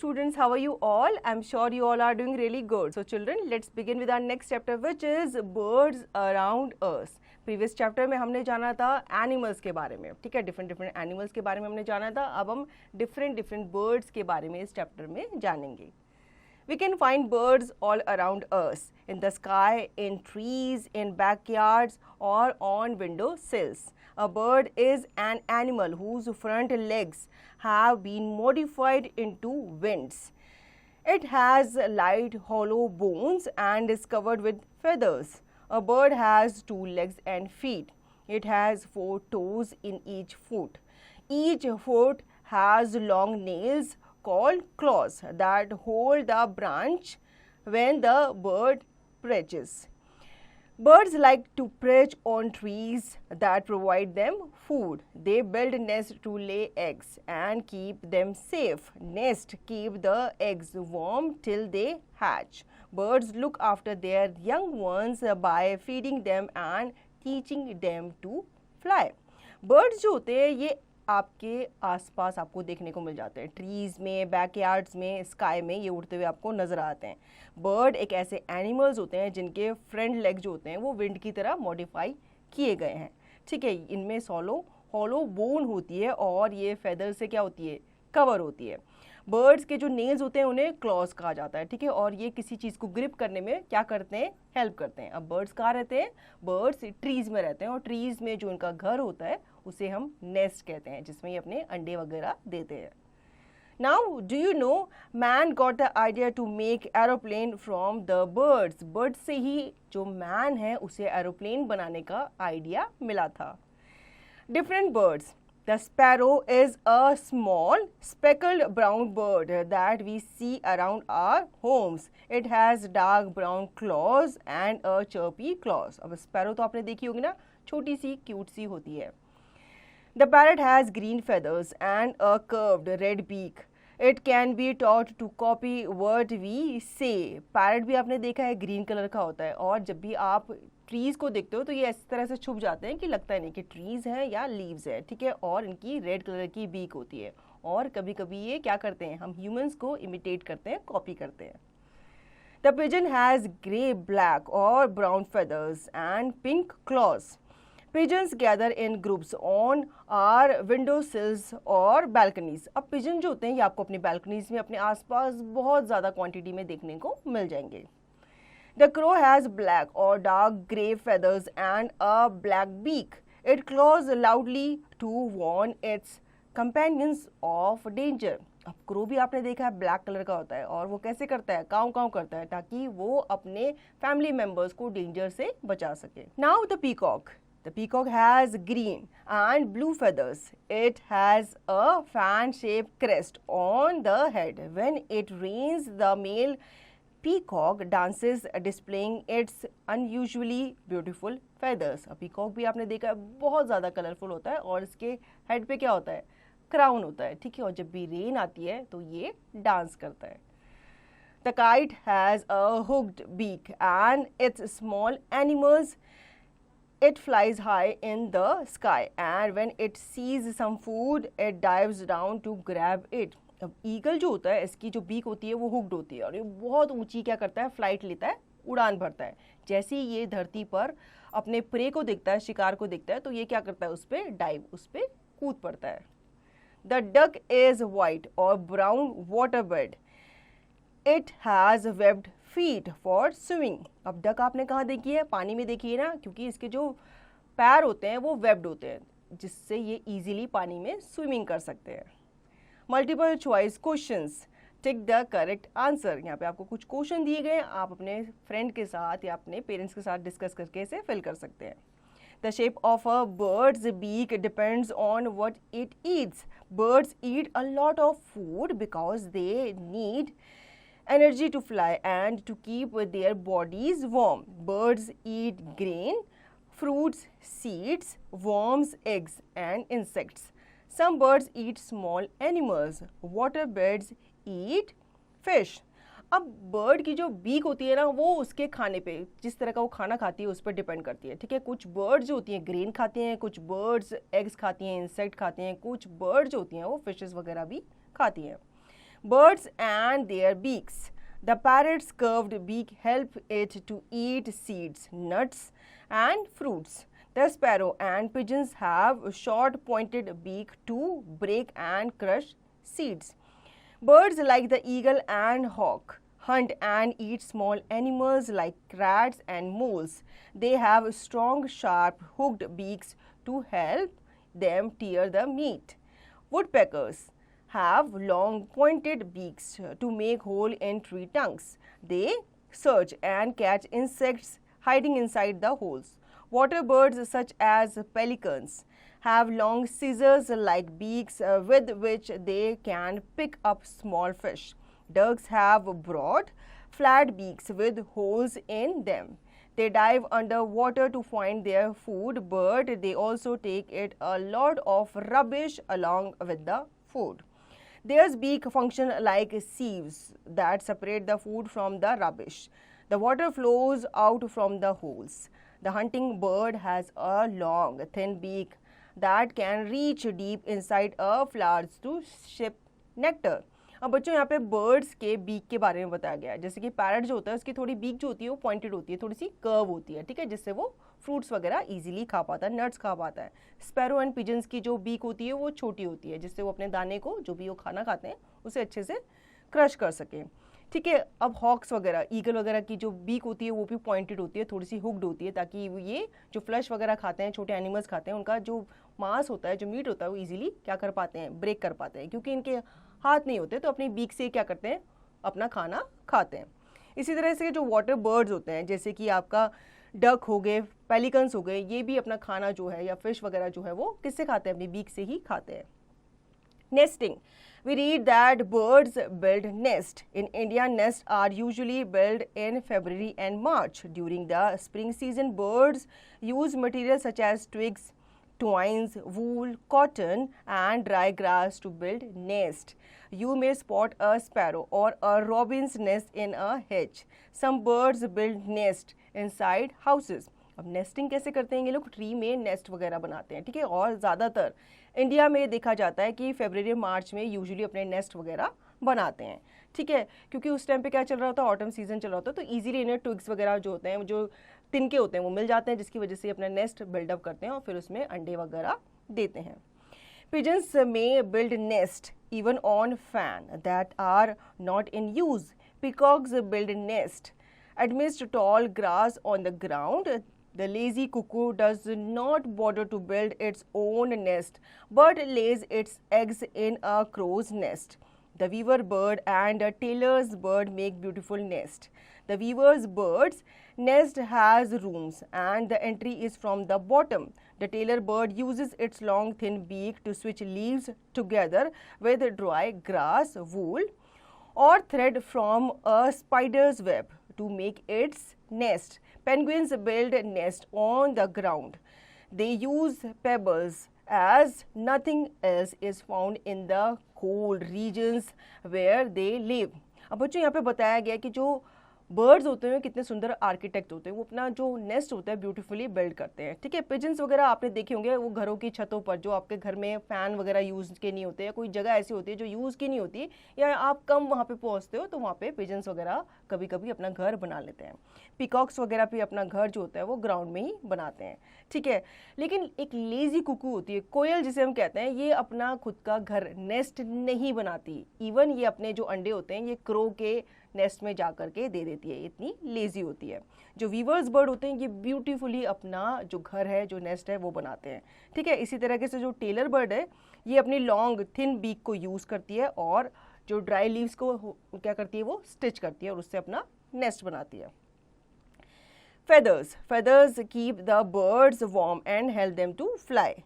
students, how are you all? I'm sure you all are doing really good. So children, let's begin with our next chapter, which is birds around us. Previous chapter में हमने जाना था animals के बारे में, ठीक है, different animals के बारे में हमने जाना था. अब हम different birds के बारे में इस chapter में जानेंगे. We can find birds all around us, in the sky, in trees, in backyards, or on window sills. A bird is an animal whose front legs have been modified into wings. It has light, hollow bones and is covered with feathers. A bird has 2 legs and feet. It has 4 toes in each foot. Each foot has long nails called claws that hold the branch when the bird perches. Birds like to perch on trees that provide them food. They build nests to lay eggs and keep them safe. Nests keep the eggs warm till they hatch. Birds look after their young ones by feeding them and teaching them to fly. Birds जो होते हैं ये आपके आसपास आपको देखने को मिल जाते हैं, ट्रीज़ में, बैकयार्ड्स में, स्काई में ये उड़ते हुए आपको नज़र आते हैं. बर्ड एक ऐसे एनिमल्स होते हैं जिनके फ्रंट लेग जो होते हैं वो विंड की तरह मॉडिफाई किए गए हैं, ठीक है. इनमें हॉलो बोन होती है और ये फेदर से क्या होती है, कवर होती है. बर्ड्स के जो नेल्स होते हैं उन्हें क्लॉज कहा जाता है, ठीक है, और ये किसी चीज़ को ग्रिप करने में क्या करते हैं, हेल्प करते हैं. अब बर्ड्स कहाँ रहते हैं, बर्ड्स ट्रीज़ में रहते हैं और ट्रीज़ में जो इनका घर होता है उसे हम नेस्ट कहते हैं, जिसमें ये अपने अंडे वगैरह देते हैं. Now, do you know man got the idea to make aeroplane from the birds? Birds से ही जो man है उसे एरोप्लेन बनाने का आइडिया मिला था. Different birds. The sparrow is a small speckled brown bird that we see around our homes. It has dark brown claws and a chirpy claws. अब sparrow तो आपने देखी होगी ना, छोटी सी क्यूट सी होती है. The parrot has green feathers and a curved red beak. It can be taught to copy what we say. Parrot भी आपने देखा है ग्रीन कलर का होता है और जब भी आप ट्रीज़ को देखते हो तो ये इस तरह से छुप जाते हैं कि लगता है नहीं कि ट्रीज़ हैं या लीव्स है, ठीक है, और इनकी रेड कलर की बीक होती है और कभी कभी ये क्या करते हैं, हम ह्यूमंस को इमिटेट करते हैं, कॉपी करते हैं. The pigeon has grey, black or brown feathers and pink claws. Pigeons gather in groups on our window sills और balconies. अब pigeon जो होते हैं ये आपको अपनी balconies में अपने आसपास बहुत ज़्यादा क्वांटिटी में देखने को मिल जाएंगे. The crow has black or dark grey feathers and a black beak. It claws loudly to warn its companions of danger. अब क्रो भी आपने देखा है ब्लैक कलर का होता है और वो कैसे करता है, काऊ काऊ करता है ताकि वो अपने फैमिली मेंबर्स को डेंजर से बचा सके. Now the peacock. The peacock has green and blue feathers. It has a fan-shaped crest on the head. When it rains, the male peacock dances, displaying its unusually beautiful feathers. A peacock भी आपने देखा है बहुत ज़्यादा colourful होता है और इसके हेड पे क्या होता है, क्राउन होता है, ठीक है, और जब भी रेन आती है तो ये डांस करता है. The kite has a hooked beak and its small animals. It flies high in the sky and when it sees some food, it dives down to grab it. अब ईगल जो होता है इसकी जो बीक होती है वो हुक्ड होती है और ये बहुत ऊंची क्या करता है, फ्लाइट लेता है, उड़ान भरता है. जैसे ही ये धरती पर अपने प्रे को देखता है, शिकार को देखता है, तो ये क्या करता है, उस पर डाइव, उस पर कूद पड़ता है. The duck is white or brown water bird. It has webbed feet for swimming. अब डक आपने कहाँ देखी है, पानी में देखी है ना, क्योंकि इसके जो पैर होते हैं वो वेब्ड होते हैं जिससे ये इजीली पानी में स्विमिंग कर सकते हैं. Multiple choice questions. Tick the correct answer. यहाँ पे आपको कुछ क्वेश्चन दिए गए हैं, आप अपने फ्रेंड के साथ या अपने पेरेंट्स के साथ डिस्कस करके इसे फिल कर सकते हैं. The shape of a bird's beak depends on what it eats. Birds eat a lot of food because they need energy to fly and to keep their bodies warm. Birds eat grain, fruits, seeds, worms, eggs and insects. Some birds eat small animals. Water birds eat fish. अब bird की जो beak होती है ना वो उसके खाने पे, जिस तरह का वो खाना खाती है उस पर डिपेंड करती है, ठीक है. कुछ बर्ड्स जो होती हैं ग्रेन खाती हैं, कुछ बर्ड्स एग्स खाती हैं, इंसेक्ट खाती हैं, कुछ बर्ड्स जो होती हैं वो फिशेस वगैरह भी खाती हैं. Birds and their beaks. The parrot's curved beak helps it to eat seeds, nuts, and fruits. The sparrow and pigeons have a short pointed beak to break and crush seeds. Birds like the eagle and hawk hunt and eat small animals like rats and moles. They have strong, sharp, hooked beaks to help them tear the meat. Woodpeckers have long pointed beaks to make hole in tree trunks. They search and catch insects hiding inside the holes. Water birds such as pelicans have long scissors-like beaks with which they can pick up small fish. Ducks have broad, flat beaks with holes in them. They dive underwater to find their food, but they also take it a lot of rubbish along with the food. Their beak function like sieves that separate the food from the rubbish. The water flows out from the holes. The hunting bird has a long, thin beak that can reach deep inside a flowers to sip nectar. अब बच्चों यहाँ पे birds के beak के बारे में बताया गया है. जैसे कि पैरट जो होता है उसकी थोड़ी बीक जो होती है वो पॉइंटेड होती है, थोड़ी सी कर्व होती है, ठीक है, जिससे वो फ्रूट्स वगैरह इजीली खा पाता है, नट्स खा पाता है. स्पैरो एंड पिजन्स की जो बीक होती है वो छोटी होती है, जिससे वो अपने दाने को जो भी वो खाना खाते हैं उसे अच्छे से क्रश कर सकें. ठीक है. अब हॉक्स वगैरह, ईगल वगैरह की जो बीक होती है वो भी पॉइंटेड होती है, थोड़ी सी हुक्ड होती है, ताकि ये जो फ्लश वगैरह खाते हैं, छोटे एनिमल्स खाते हैं, उनका जो मांस होता है, जो मीट होता है, वो इजीली क्या कर पाते हैं, ब्रेक कर पाते हैं, क्योंकि इनके हाथ नहीं होते तो अपनी बीक से क्या करते हैं, अपना खाना खाते हैं. इसी तरह से जो वाटर बर्ड्स होते हैं, जैसे कि आपका डक हो गए, पेलिकन्स हो गए, ये भी अपना खाना जो है या फिश वगैरह जो है वो किससे खाते हैं, अपनी बीक से ही खाते हैं. Nesting. We read that birds build nest. In India, nests are usually built in February and March. During the spring season, birds use materials such as twigs, twines, wool, cotton, and dry grass to build nest. You may spot a sparrow or a robin's nest in a hedge. Some birds build nest inside houses. अब nesting कैसे करते हैं ये लोग, tree में nest वगैरह बनाते हैं, ठीक है. और ज़्यादातर इंडिया में देखा जाता है कि फरवरी मार्च में यूजुअली अपने नेस्ट वगैरह बनाते हैं, ठीक है, क्योंकि उस टाइम पे क्या चल रहा होता है, ऑटम सीजन चल रहा होता है, तो इजीली इन्हें ट्विग्स वगैरह जो होते हैं, जो तिनके होते हैं, वो मिल जाते हैं, जिसकी वजह से अपना नेस्ट बिल्डअप करते हैं और फिर उसमें अंडे वगैरह देते हैं. Pigeons may build nest even on fan that are not in use. Peacocks build nest amidst tall grass on the ground. The lazy cuckoo does not bother to build its own nest but lays its eggs in a crow's nest. The weaver bird and a tailor's bird make beautiful nest. The weaver's bird's nest has rooms and the entry is from the bottom. The tailor bird uses its long thin beak to switch leaves together with dry grass, wool, or thread from a spider's web to make its nest. Penguins build nest on the ground. They use pebbles as nothing else is found in the cold regions where they live. अब बच्चों यहाँ पे बताया गया कि जो birds होते हैं कितने सुंदर आर्किटेक्ट होते हैं, वो अपना जो नेस्ट होता है ब्यूटीफुली बिल्ड करते हैं, ठीक है. पिजन्स वगैरह आपने देखे होंगे, वो घरों की छतों पर, जो आपके घर में फैन वगैरह यूज़ के नहीं होते, या कोई जगह ऐसी होती है जो यूज़ की नहीं होती, या आप कम वहाँ पे पहुँचते हो, तो वहाँ पे पिजन्स वगैरह कभी कभी अपना घर बना लेते हैं. पिकॉक्स वगैरह भी अपना घर जो होता है वो ग्राउंड में ही बनाते हैं, ठीक है. लेकिन एक लेजी कुकू होती है, कोयल जिसे हम कहते हैं, ये अपना खुद का घर नेस्ट नहीं बनाती. इवन ये अपने जो अंडे होते हैं ये क्रो के नेस्ट में जा करके दे देती है, इतनी लेजी होती है. जो वीवर्स बर्ड होते हैं ये ब्यूटीफुली अपना जो घर है, जो नेस्ट है, वो बनाते हैं, ठीक है. इसी तरीके से जो टेलर बर्ड है ये अपनी लॉन्ग थिन बीक को यूज़ करती है और जो ड्राई लीव्स को क्या करती है, वो स्टिच करती है और उससे अपना नेस्ट बनाती है. Feathers keep the birds warm and help them to fly.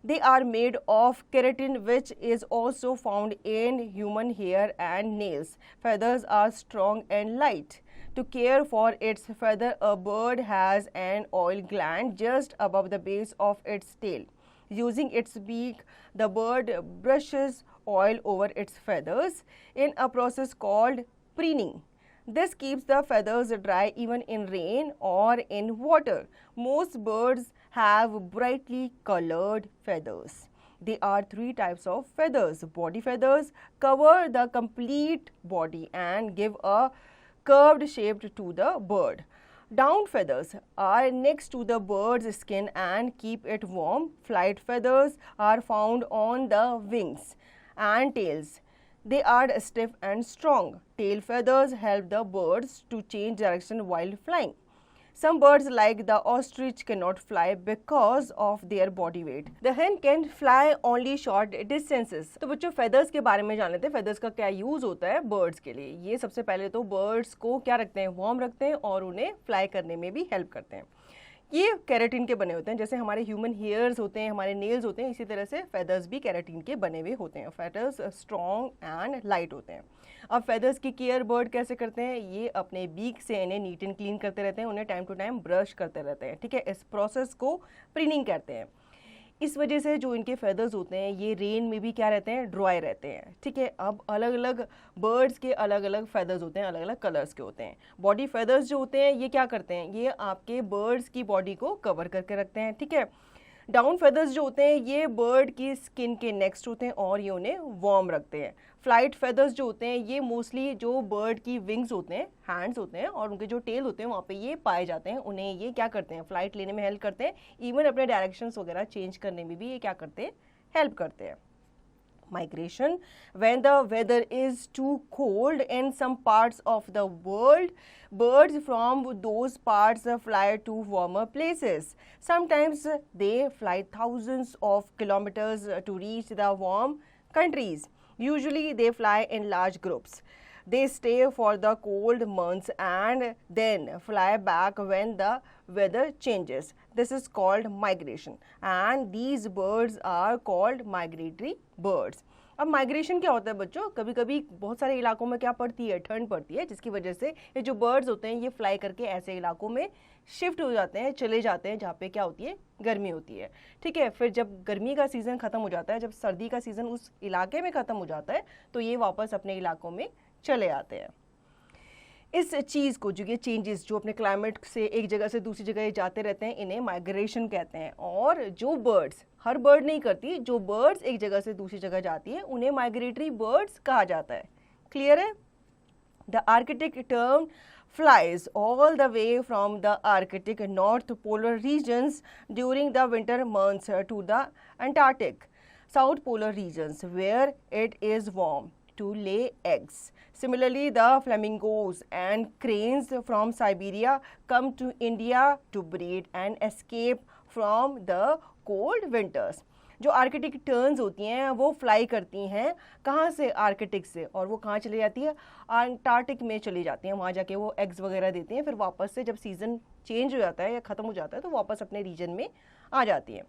They are made of keratin, which is also found in human hair and nails. Feathers are strong and light. To care for its feather, a bird has an oil gland just above the base of its tail. Using its beak, the bird brushes oil over its feathers in a process called preening. This keeps the feathers dry even in rain or in water. Most birds have brightly colored feathers. There are three types of feathers. Body feathers cover the complete body and give a curved shape to the bird. Down feathers are next to the bird's skin and keep it warm. Flight feathers are found on the wings and tails. They are stiff and strong. Tail feathers help the birds to change direction while flying. Some birds like the ostrich cannot fly because of their body weight. The hen can fly only short distances. तो बच्चों feathers के बारे में जान लेते हैं. feathers का क्या use होता है birds के लिए. ये सबसे पहले तो birds को क्या रखते हैं, warm रखते हैं और उन्हें fly करने में भी help करते हैं. ये केराटिन के बने होते हैं. जैसे हमारे ह्यूमन हेयर्स होते हैं, हमारे नेल्स होते हैं, इसी तरह से फेदर्स भी केराटिन के बने हुए होते हैं. फेदर्स स्ट्रॉन्ग एंड लाइट होते हैं. अब फेदर्स की केयर बर्ड कैसे करते हैं, ये अपने बीक से इन्हें नीट एंड क्लीन करते रहते हैं, उन्हें टाइम टू टाइम ब्रश करते रहते हैं. ठीक है, इस प्रोसेस को प्रीनिंग कहते हैं. इस वजह से जो इनके फेदर्स होते हैं ये रेन में भी क्या रहते हैं, ड्राई रहते हैं. ठीक है, अब अलग अलग बर्ड्स के अलग अलग फेदर्स होते हैं, अलग अलग कलर्स के होते हैं. बॉडी फेदर्स जो होते हैं ये क्या करते हैं, ये आपके बर्ड्स की बॉडी को कवर करके रखते हैं. ठीक है, डाउन फेदर्स जो होते हैं ये बर्ड की स्किन के नेक्स्ट होते हैं और ये उन्हें वार्म रखते हैं. फ्लाइट फेदर्स जो होते हैं ये मोस्टली जो बर्ड की विंग्स होते हैं, हैंड्स होते हैं और उनके जो टेल होते हैं वहाँ पे ये पाए जाते हैं. उन्हें ये क्या करते हैं, फ्लाइट लेने में हेल्प करते हैं. इवन अपने डायरेक्शंस वगैरह चेंज करने में भी ये क्या करते हैं, हेल्प करते हैं. Migration: when the weather is too cold in some parts of the world, birds from those parts fly to warmer places. Sometimes they fly thousands of kilometers to reach the warm countries. Usually they fly in large groups. They stay for the cold months and then fly back when the weather changes. This is called migration and these birds are called migratory birds. अब migration क्या होता है बच्चों, कभी कभी बहुत सारे इलाकों में क्या पड़ती है, ठंड पड़ती है, जिसकी वजह से ये जो बर्ड्स होते हैं ये फ्लाई करके ऐसे इलाकों में शिफ्ट हो जाते हैं, चले जाते हैं जहाँ पे क्या होती है, गर्मी होती है. ठीक है, फिर जब गर्मी का सीज़न ख़त्म हो जाता है, जब सर्दी का सीज़न उस इलाके में ख़त्म हो जाता है तो ये वापस अपने इलाकों में चले आते हैं. इस चीज़ को, जो ये चेंजेस जो अपने क्लाइमेट से एक जगह से दूसरी जगह जाते रहते हैं, इन्हें माइग्रेशन कहते हैं. और जो बर्ड्स, हर बर्ड नहीं करती, जो बर्ड्स एक जगह से दूसरी जगह जाती है उन्हें माइग्रेटरी बर्ड्स कहा जाता है. क्लियर है? The Arctic term flies all the way from the Arctic North Polar regions during the winter months to the Antarctic South Polar regions where it is warm to lay eggs. Similarly, the flamingos and cranes from Siberia come to India to breed and escape from the cold winters. जो Arctic turns होती हैं वो fly करती हैं कहाँ से, Arctic से, और वो कहाँ चली जाती है, अंटार्कटिक में चली जाती हैं. वहाँ जाके वो एग्स वगैरह देती हैं, फिर वापस से जब सीज़न चेंज हो जाता है या ख़त्म हो जाता है तो वापस अपने रीजन में आ जाती हैं.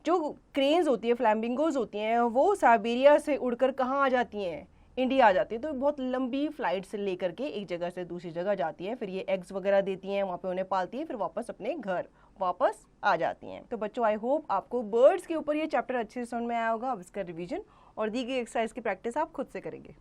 जो क्रेन्स होती है, फ्लैमिंगोज होती हैं, वो साइबेरिया से उड़कर कहाँ आ जाती हैं, इंडिया आ जाती है. तो बहुत लंबी फ्लाइट से लेकर के एक जगह से दूसरी जगह जाती हैं, फिर ये एग्स वगैरह देती हैं, वहाँ पे उन्हें पालती हैं, फिर वापस अपने घर वापस आ जाती हैं. तो बच्चों, आई होप आपको बर्ड्स के ऊपर ये चैप्टर अच्छे से समझ में आया होगा. अब इसका रिवीजन और दी गई एक्सरसाइज की प्रैक्टिस आप खुद से करेंगे.